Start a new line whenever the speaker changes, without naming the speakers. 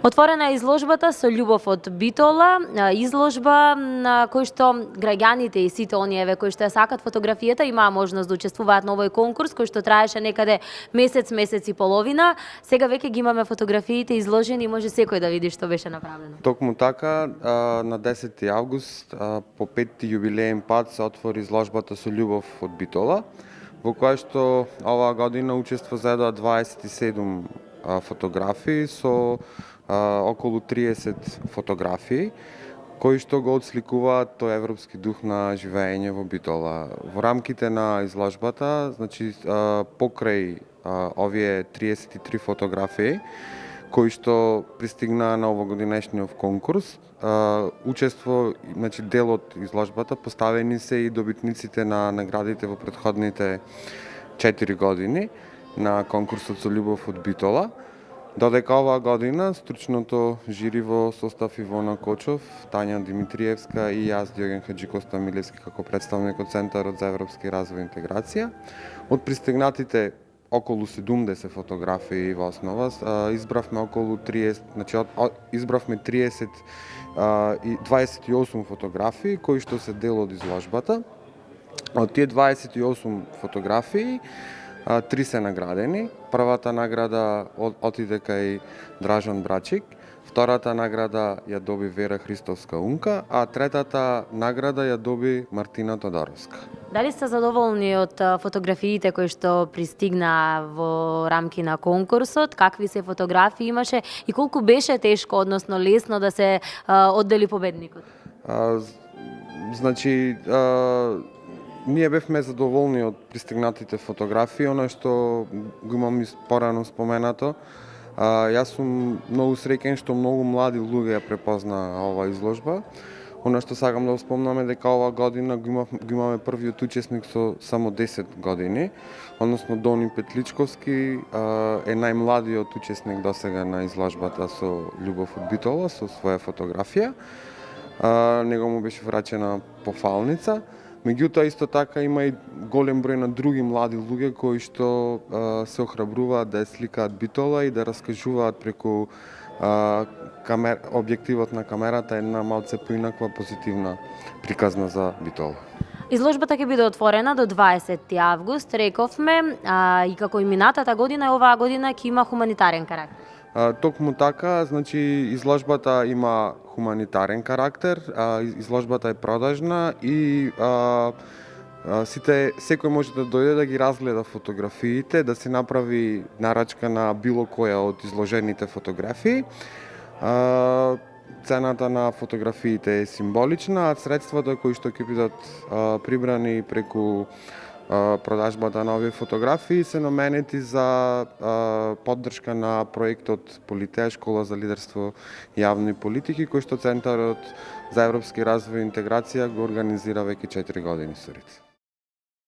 Отворена е изложбата со љубов од Битола, изложба на кој што граѓаните и сите оние кои што ја сакат фотографијата имаа можност да учествуваат на овој конкурс кој што траеше некаде месец и половина. Сега веќе ги имаме фотографиите изложени и може секој да види што беше направено.
Токму така, на 10 август по 5-ти јубилеен пат се отвори изложбата со љубов од Битола, во која што оваа година учество зедоа 27 фотографии со околу 30 фотографии кои што го отсликуваат тој европски дух на живење во Битола. Во рамките на изложбата, значи покрај овие 33 фотографии кои што пристигнаа на овогодинешниот конкурс, учество, значи дел од изложбата поставени се и добитниците на наградите во претходните 4 години на конкурсот со љубов од Битола. Додека оваа година стручното жири во состав Ивона Кочов, Тања Димитриевска и јас Диоген Хаџи-Костамилевски како представник од Центарот за европски развој и интеграција. Од пристигнатите околу 70 фотографии во основа, избравме околу 30, значи избравме 28 фотографии кои што се дел од изложбата. Од тие 28 фотографии 3 се наградени. Првата награда отиде кај Дражан Брачик, втората награда ја доби Вера Христовска-Унка, а третата награда ја доби Мартина Тодоровска.
Дали сте задоволни од фотографиите кои што пристигнаа во рамки на конкурсот? Какви се фотографии имаше и колку беше тешко, односно лесно да се оддели победникот?
Значи, ние бевме задоволни од пристигнатите фотографии, она што го имам порано споменато. Јас сум многу среќен што многу млади луѓе ја препозна оваа изложба. Она што сакам да спомнам е дека оваа година го имаме првиот учесник со само 10 години, односно Дони Петличковски е најмладиот учесник досега на изложбата со љубов од Битола со своја фотографија. Него му беше врачена пофалница. Меѓутоа, исто така има и голем број на други млади луѓе кои што се охрабруваат да ја сликаат Битола и да раскажуваат преку објективот на камерата една малце поинаква позитивна приказна за Битола.
Изложбата ќе биде отворена до 20 август, рековме, и како и минатата година, оваа година ќе има хуманитарен карактер.
Токму така, значи изложбата има хуманитарен карактер, изложбата е продажна и секој може да дојде да ги разгледа фотографиите, да се направи нарачка на било која од изложените фотографии. Цената на фотографиите е символична, а средствата кои што ќе бидат прибрани преку продажбата на овие фотографии се наменети за поддршка на проектот Политеја школа за лидерство и јавни политики, кој што Центарот за европски развој и интеграција го организира веќе 4 години сорите.